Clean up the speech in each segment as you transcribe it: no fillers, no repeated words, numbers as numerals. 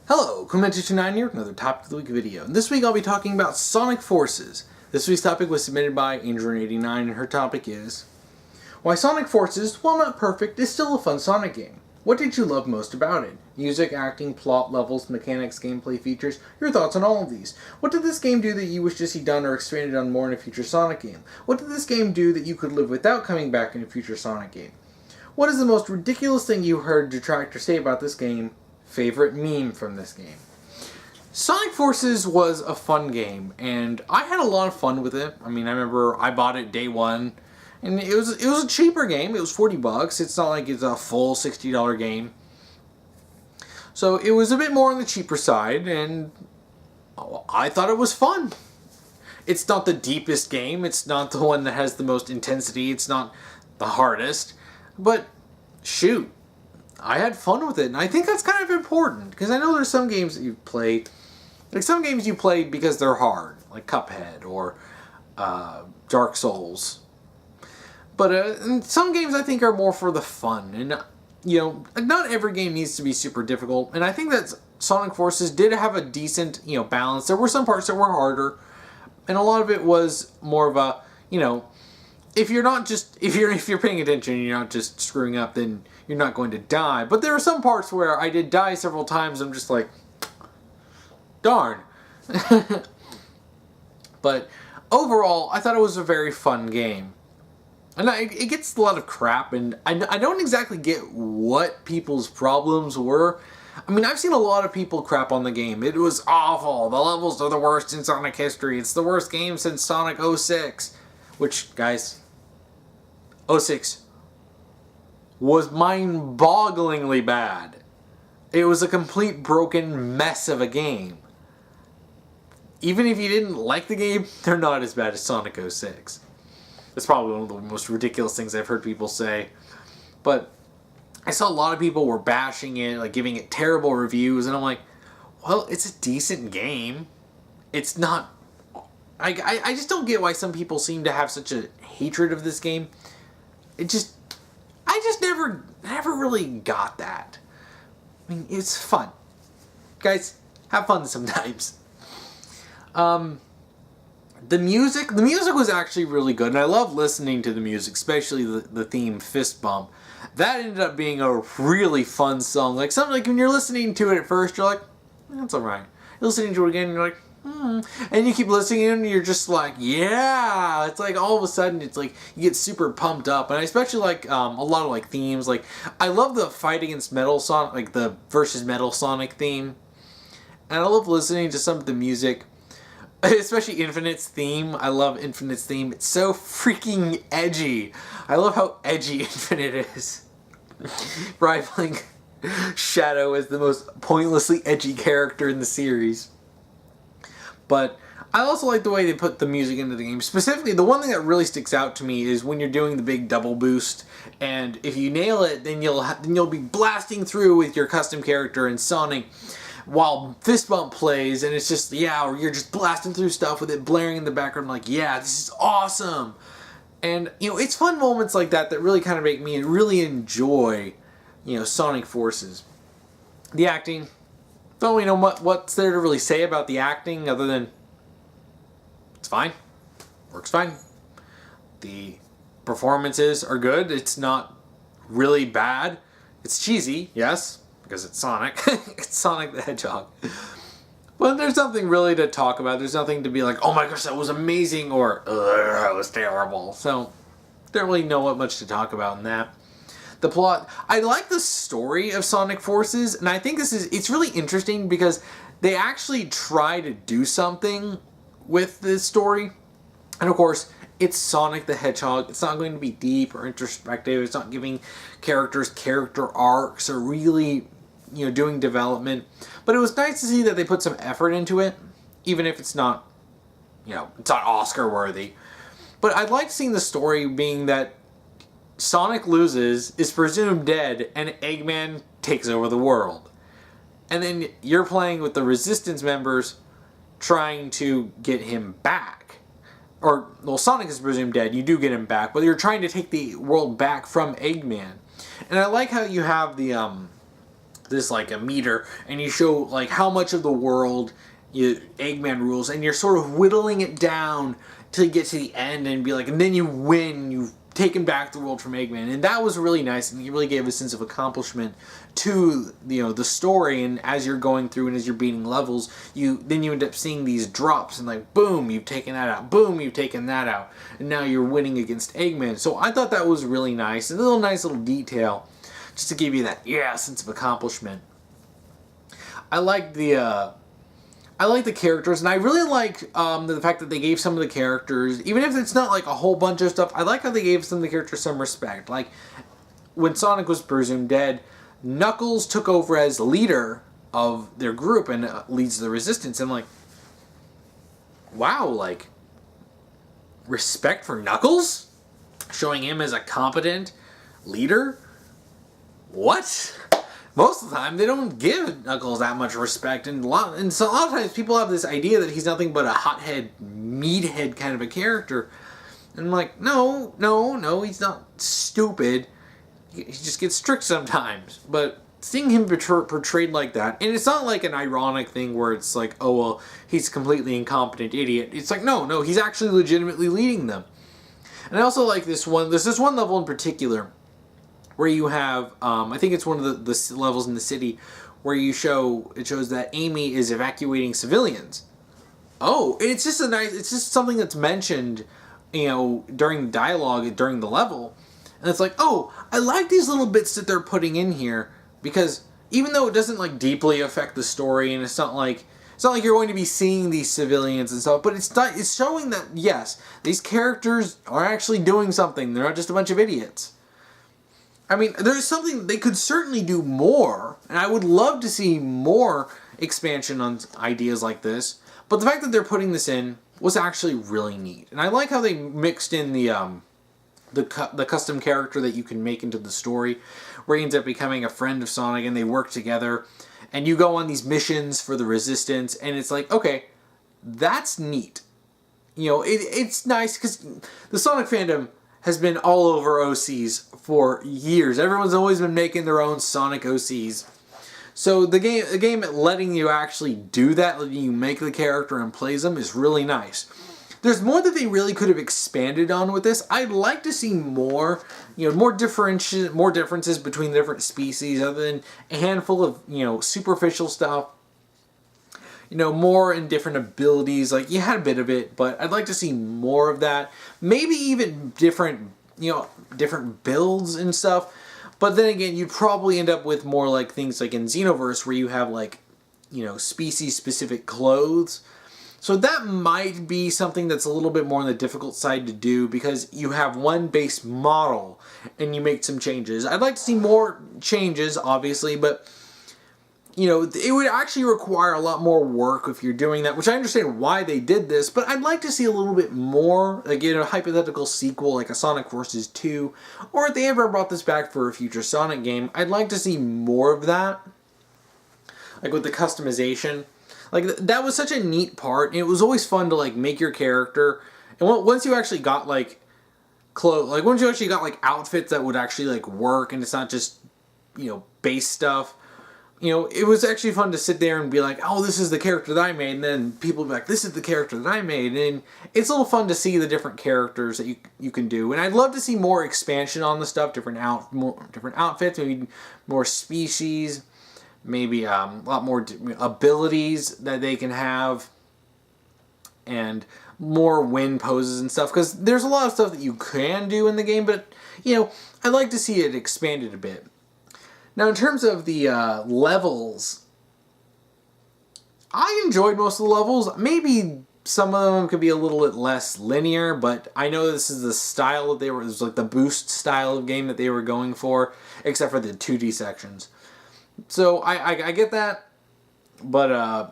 Hello, Clement229 here with another Topic of the Week video. And this week I'll be talking about Sonic Forces. This week's topic was submitted by Angel89 and her topic is why Sonic Forces, while not perfect, is still a fun Sonic game. What did you love most about it? Music, acting, plot, levels, mechanics, gameplay features, your thoughts on all of these. What did this game do that you wish to see done or expanded on more in a future Sonic game? What did this game do that you could live without coming back in a future Sonic game? What is the most ridiculous thing you heard detractors say about this game? Favorite meme from this game. Sonic Forces was a fun game, and I had a lot of fun with it. I mean, I remember I bought it day one, and it was a cheaper game. It was $40. It's not like it's a full $60 game. So it was a bit more on the cheaper side, and I thought it was fun. It's not the deepest game. It's not the one that has the most intensity. It's not the hardest. But shoot, I had fun with it, and I think that's kind of important, because I know there's some games that you play, like some games you play because they're hard, like Cuphead or Dark Souls. But some games I think are more for the fun, and you know, not every game needs to be super difficult, and I think that Sonic Forces did have a decent, balance. There were some parts that were harder, and a lot of it was more of a, if you're paying attention and you're not just screwing up, then you're not going to die. But there are some parts where I did die several times. I'm just like, darn. But overall, I thought it was a very fun game. And it gets a lot of crap, and I don't exactly get what people's problems were. I mean, I've seen a lot of people crap on the game. It was awful. The levels are the worst in Sonic history. It's the worst game since Sonic 06. Which, guys, 06 was mind-bogglingly bad. It was a complete broken mess of a game. Even if you didn't like the game, they're not as bad as Sonic 06. That's probably one of the most ridiculous things I've heard people say. But I saw a lot of people were bashing it, like giving it terrible reviews, and I'm like, well, it's a decent game. It's not... I just don't get why some people seem to have such a hatred of this game. I just never really got that. I mean, it's fun. Guys, have fun sometimes. The music was actually really good, and I love listening to the music, especially the theme Fist Bump. That ended up being a really fun song. Like something like when you're listening to it at first, you're like, that's alright. You're listening to it again, and you're like, and you keep listening and you're just like, yeah. It's like all of a sudden it's like you get super pumped up. And I especially like a lot of like themes. Like I love the Fight Against Metal Sonic, like the versus Metal Sonic theme. And I love listening to some of the music, especially Infinite's theme. I love Infinite's theme. It's so freaking edgy. I love how edgy Infinite is. Rivaling Shadow as the most pointlessly edgy character in the series. But I also like the way they put the music into the game. Specifically, the one thing that really sticks out to me is when you're doing the big double boost, and if you nail it, then you'll be blasting through with your custom character and Sonic while Fist Bump plays, and it's just, or you're just blasting through stuff with it blaring in the background like, yeah, this is awesome. And, it's fun moments like that that really kind of make me really enjoy, Sonic Forces. The acting, don't really know what's there to really say about the acting other than it's fine. Works fine. The performances are good. It's not really bad. It's cheesy, yes, because it's Sonic. It's Sonic the Hedgehog. But there's nothing really to talk about. There's nothing to be like, oh my gosh, that was amazing, or that was terrible. So, don't really know what much to talk about in that. The plot, I like the story of Sonic Forces, and I think it's really interesting because they actually try to do something with this story. And of course, it's Sonic the Hedgehog. It's not going to be deep or introspective. It's not giving characters character arcs or really, doing development. But it was nice to see that they put some effort into it, even if it's not, it's not Oscar worthy. But I like seeing the story being that Sonic loses, is presumed dead, and Eggman takes over the world. And then you're playing with the Resistance members trying to get him back. Or, well, Sonic is presumed dead, you do get him back, but you're trying to take the world back from Eggman. And I like how you have the like a meter, and you show like how much of the world Eggman rules, and you're sort of whittling it down till you get to the end and be like, and then you win, you've taken back the world from Eggman, and that was really nice, and it really gave a sense of accomplishment to the story. And as you're going through and as you're beating levels, you end up seeing these drops, and like boom, you've taken that out, boom, you've taken that out, and now you're winning against Eggman. So I thought that was really nice, a little nice little detail, just to give you that sense of accomplishment. I like the characters, and I really like the fact that they gave some of the characters, even if it's not like a whole bunch of stuff, I like how they gave some of the characters some respect. Like, when Sonic was presumed dead, Knuckles took over as leader of their group and leads the resistance, and like, wow, like, respect for Knuckles? Showing him as a competent leader? What? Most of the time, they don't give Knuckles that much respect, and so a lot of times people have this idea that he's nothing but a hothead, meathead kind of a character. And I'm like, no, he's not stupid. He just gets strict sometimes. But seeing him portrayed like that, and it's not like an ironic thing where it's like, oh, well, he's a completely incompetent idiot. It's like, no, he's actually legitimately leading them. And I also like there's this one level in particular where you have, I think it's one of the levels in the city where it shows that Amy is evacuating civilians. Oh, it's just something that's mentioned, during the dialogue, during the level. And it's like, oh, I like these little bits that they're putting in here, because even though it doesn't like deeply affect the story, and it's not like you're going to be seeing these civilians and stuff, but it's showing that, yes, these characters are actually doing something. They're not just a bunch of idiots. I mean, there's something they could certainly do more, and I would love to see more expansion on ideas like this. But the fact that they're putting this in was actually really neat, and I like how they mixed in the custom character that you can make into the story, where he ends up becoming a friend of Sonic, and they work together, and you go on these missions for the Resistance, and it's like, okay, that's neat. It's nice because the Sonic fandom has been all over OCs for years. Everyone's always been making their own Sonic OCs. So the game letting you actually do that, letting you make the character and plays them, is really nice. There's more that they really could have expanded on with this. I'd like to see more, more differences between the different species, other than a handful of, superficial stuff. More in different abilities. Like, you had a bit of it, but I'd like to see more of that. Maybe even different builds and stuff. But then again, you'd probably end up with more like things like in Xenoverse, where you have like, species-specific clothes. So that might be something that's a little bit more on the difficult side to do, because you have one base model and you make some changes. I'd like to see more changes, obviously, but it would actually require a lot more work if you're doing that, which I understand why they did this, but I'd like to see a little bit more, like a hypothetical sequel, like a Sonic Forces 2, or if they ever brought this back for a future Sonic game, I'd like to see more of that, like with the customization. Like, that was such a neat part, and it was always fun to, like, make your character, and once you actually got, like, clothes, like, once you actually got, like, outfits that would actually, like, work, and it's not just, base stuff, it was actually fun to sit there and be like, oh, this is the character that I made, and then people would be like, this is the character that I made, and it's a little fun to see the different characters that you can do, and I'd love to see more expansion on the stuff, different outfits, maybe more species, maybe a lot more abilities that they can have, and more win poses and stuff, because there's a lot of stuff that you can do in the game, but, I'd like to see it expanded a bit. Now, in terms of the levels, I enjoyed most of the levels. Maybe some of them could be a little bit less linear, but I know this is the style that it was like the boost style of game that they were going for, except for the 2D sections. So I get that, but and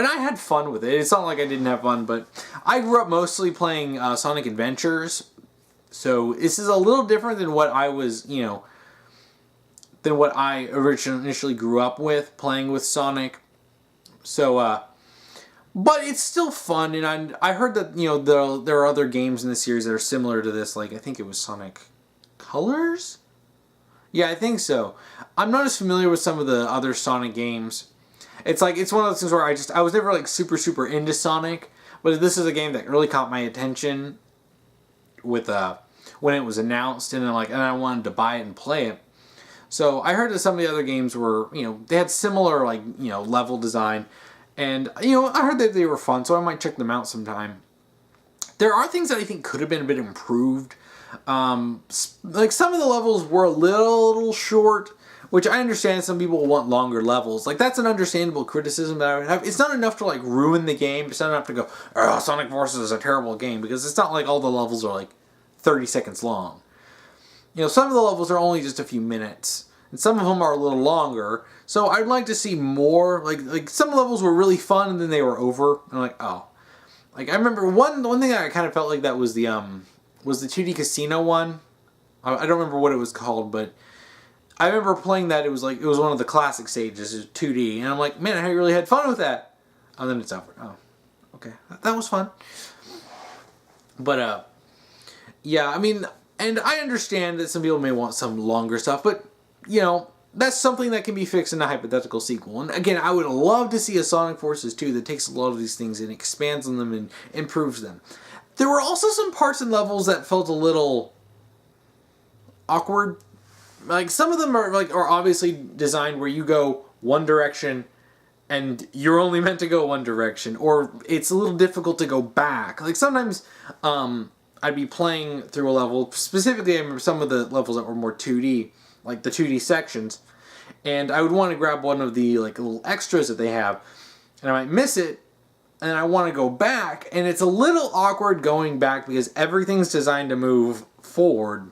I had fun with it. It's not like I didn't have fun, but I grew up mostly playing Sonic Adventures, so this is a little different than what I was, than what I initially grew up with, playing with Sonic. So, but it's still fun, and I heard that, there are other games in the series that are similar to this, like, I think it was Sonic Colors? Yeah, I think so. I'm not as familiar with some of the other Sonic games. It's like, it's one of those things where I was never like super into Sonic, but this is a game that really caught my attention with when it was announced, and then I wanted to buy it and play it. So I heard that some of the other games were, they had similar level design, and I heard that they were fun, so I might check them out sometime. There are things that I think could have been a bit improved. Like some of the levels were a little short, which I understand some people want longer levels. Like, that's an understandable criticism that I would have. It's not enough to ruin the game. It's not enough to go, oh, Sonic Forces is a terrible game, because it's not like all the levels are 30 seconds long. Some of the levels are only just a few minutes, and some of them are a little longer. So I'd like to see more. Like some levels were really fun, and then they were over. And I'm like, oh. I remember one thing that I kind of felt like that was the 2D Casino one. I don't remember what it was called, but I remember playing that. It was one of the classic stages, it was 2D, and I'm like, man, I really had fun with that. And then it's over. Oh, okay, that was fun. But yeah, I mean, and I understand that some people may want some longer stuff, but that's something that can be fixed in a hypothetical sequel. And again, I would love to see a Sonic Forces 2 that takes a lot of these things and expands on them and improves them. There were also some parts and levels that felt a little awkward. Like, some of them are obviously designed where you go one direction and you're only meant to go one direction, or it's a little difficult to go back. Like, sometimes I'd be playing through a level, specifically I remember some of the levels that were more 2D, like the 2D sections, and I would want to grab one of the little extras that they have, and I might miss it, and I want to go back, and it's a little awkward going back because everything's designed to move forward.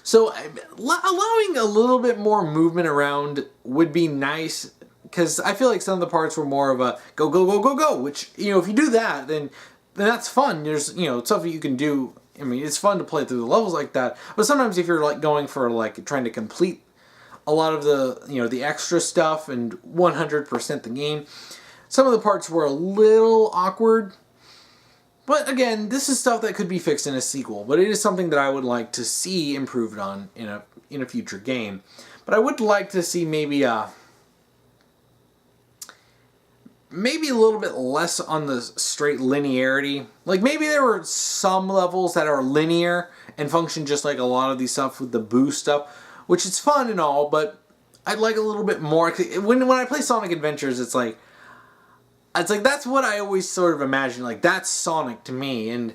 So allowing a little bit more movement around would be nice, because I feel like some of the parts were more of a go, go, go, go, go, which, if you do that, then that's fun. There's, stuff that you can do. I mean, it's fun to play through the levels like that, but sometimes if you're going for trying to complete a lot of the, the extra stuff and 100% the game, some of the parts were a little awkward. But again, this is stuff that could be fixed in a sequel, but it is something that I would like to see improved on in a future game. But I would like to see maybe a little bit less on the straight linearity. Like, maybe there were some levels that are linear and function just like a lot of these stuff with the boost stuff, which is fun and all, but I'd like a little bit more. When I play Sonic Adventures, it's like that's what I always sort of imagine. Like, that's Sonic to me, and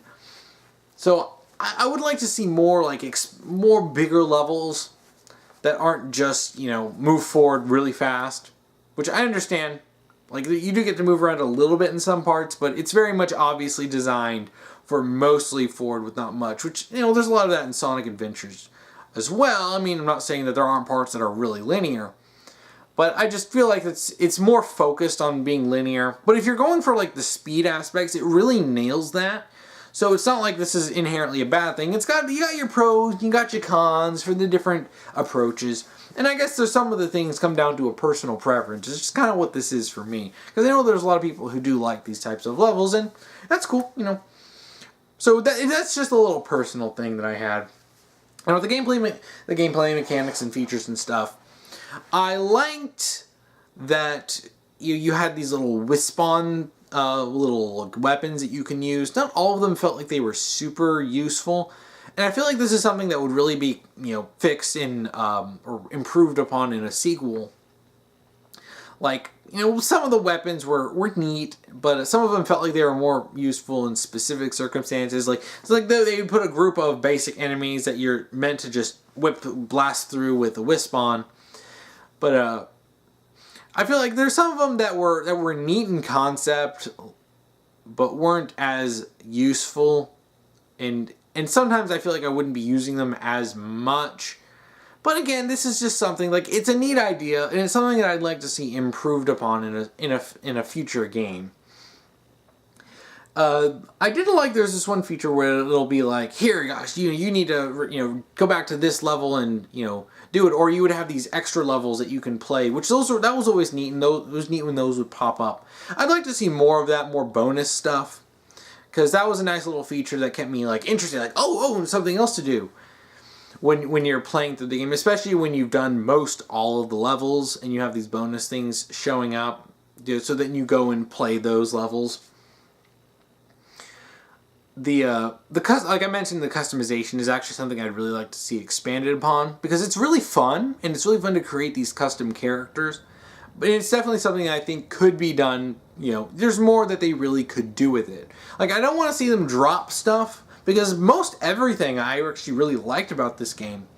so I would like to see more more bigger levels that aren't just move forward really fast, which I understand. Like, you do get to move around a little bit in some parts, but it's very much obviously designed for mostly forward with not much, which, there's a lot of that in Sonic Adventures as well. I mean, I'm not saying that there aren't parts that are really linear, but I just feel like it's more focused on being linear. But if you're going for the speed aspects, it really nails that. So it's not like this is inherently a bad thing. You got your pros, you got your cons for the different approaches. And I guess there's some of the things come down to a personal preference. It's just kind of what this is for me. Because I know there's a lot of people who do like these types of levels, and that's cool, So that's just a little personal thing that I had. And with the gameplay mechanics and features and stuff, I liked that you had these little Wisp-On little weapons that you can use. Not all of them felt like they were super useful. And I feel like this is something that would really be, fixed in, or improved upon in a sequel. Some of the weapons were neat, but some of them felt like they were more useful in specific circumstances. They would put a group of basic enemies that you're meant to just blast through with a Wisp-On. But, I feel like there's some of them that were neat in concept, but weren't as useful, and sometimes I feel like I wouldn't be using them as much. But again, this is just something, it's a neat idea, and it's something that I'd like to see improved upon in a future game. I did like there's this one feature where it'll be like, here guys, you need to go back to this level and do it, or you would have these extra levels that you can play, which that was always neat, and it was neat when those would pop up. I'd like to see more of that, more bonus stuff. Because that was a nice little feature that kept me interested, oh, something else to do. when you're playing through the game, especially when you've done most all of the levels and you have these bonus things showing up, so that you go and play those levels. Like I mentioned, the customization is actually something I'd really like to see expanded upon, because it's really fun, and it's really fun to create these custom characters. But it's definitely something I think could be done. There's more that they really could do with it. Like, I don't want to see them drop stuff, because most everything I actually really liked about this game,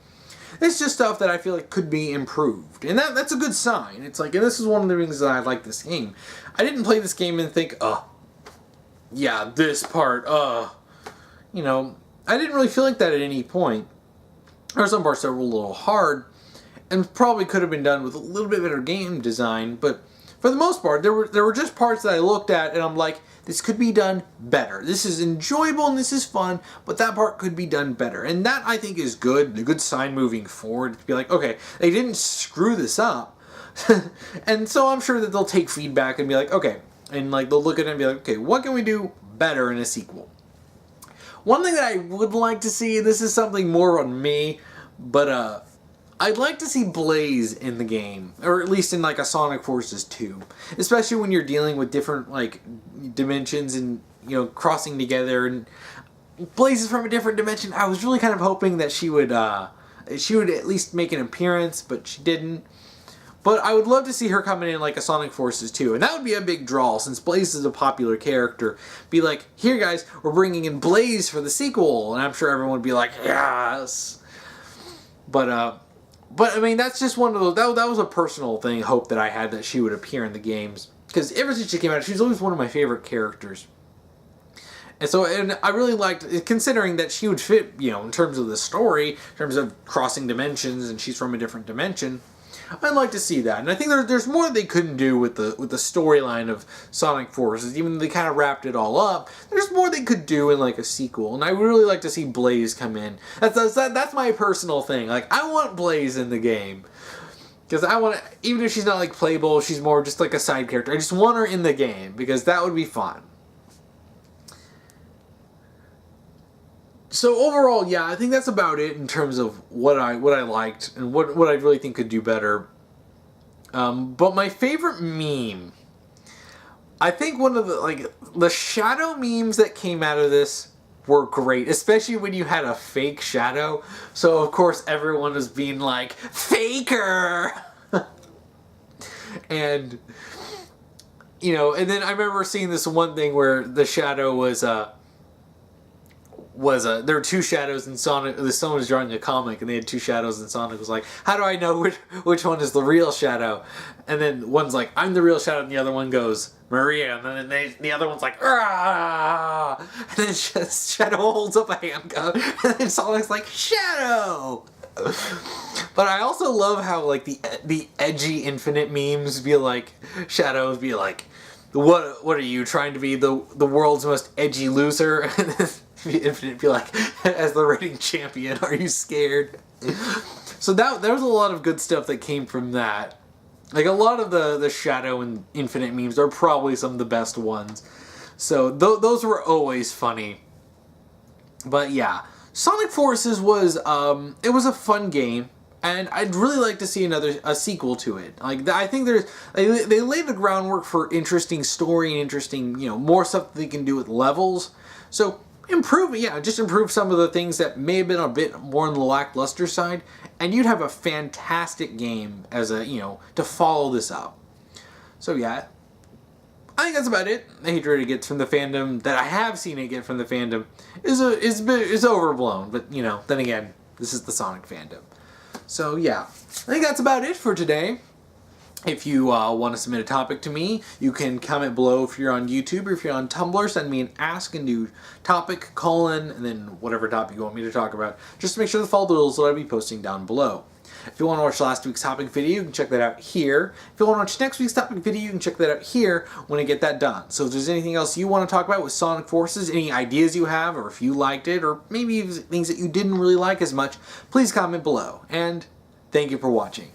it's just stuff that I feel like could be improved. And that's a good sign. It's like, and this is one of the reasons that I like this game. I didn't play this game and think, yeah, this part, I didn't really feel like that at any point. There were some parts that were a little hard, and probably could have been done with a little bit better game design, but for the most part, there were just parts that I looked at and I'm like, this could be done better. This is enjoyable and this is fun, but that part could be done better. And that, I think, is good, a good sign moving forward, to be like, okay, they didn't screw this up. And so I'm sure that they'll take feedback and be like, okay, and like they'll look at it and be like, okay, what can we do better in a sequel? One thing that I would like to see, this is something more on me, but I'd like to see Blaze in the game, or at least in like a Sonic Forces 2, especially when you're dealing with different like dimensions and crossing together. And Blaze is from a different dimension. I was really kind of hoping that she would at least make an appearance, but she didn't. But I would love to see her coming in like a Sonic Forces 2, and that would be a big draw since Blaze is a popular character. Be like, here guys, we're bringing in Blaze for the sequel, and I'm sure everyone would be like, yes. But I mean, that's just one of those, that was a personal thing, hope that I had, that she would appear in the games. Because ever since she came out, she's always one of my favorite characters. And I really liked, considering that she would fit, in terms of the story, in terms of crossing dimensions, and she's from a different dimension. I'd like to see that, and I think there's more they couldn't do with the storyline of Sonic Forces. Even though they kind of wrapped it all up, there's more they could do in like a sequel, and I would really like to see Blaze come in. That's my personal thing. Like, I want Blaze in the game, because I want to, even if she's not like playable, she's more just like a side character. I just want her in the game because that would be fun. So overall, yeah, I think that's about it in terms of what I liked and what I really think could do better. But my favorite meme, I think one of the shadow memes that came out of this were great, especially when you had a fake shadow. So of course everyone was being like, faker! And, and then I remember seeing this one thing where the shadow was there were two shadows in Sonic. Someone was drawing a comic and they had two shadows, and Sonic was like, how do I know which one is the real shadow? And then one's like, I'm the real shadow, and the other one goes, Maria, and then the other one's like, ah! And then Shadow holds up a handgun, and then Sonic's like, Shadow! But I also love how like the edgy Infinite memes be like, Shadows be like, what are you, trying to be the world's most edgy loser? And then Infinite be like, as the reigning champion, are you scared? So there was a lot of good stuff that came from that. Like, a lot of the Shadow and Infinite memes are probably some of the best ones. So those were always funny. But yeah, Sonic Forces was it was a fun game, and I'd really like to see a sequel to it. Like, I think they laid the groundwork for interesting story and interesting, more stuff that they can do with levels. So just improve some of the things that may have been a bit more on the lackluster side, and you'd have a fantastic game as to follow this up. So yeah, I think that's about it. The hatred it gets from the fandom, that I have seen it get from the fandom, is overblown. But then again, this is the Sonic fandom. So yeah, I think that's about it for today. If you want to submit a topic to me, you can comment below if you're on YouTube, or if you're on Tumblr, send me an ask and do topic, and then whatever topic you want me to talk about. Just to make sure to follow the rules that I'll be posting down below. If you want to watch last week's topic video, you can check that out here. If you want to watch next week's topic video, you can check that out here when I get that done. So if there's anything else you want to talk about with Sonic Forces, any ideas you have, or if you liked it, or maybe things that you didn't really like as much, please comment below. And thank you for watching.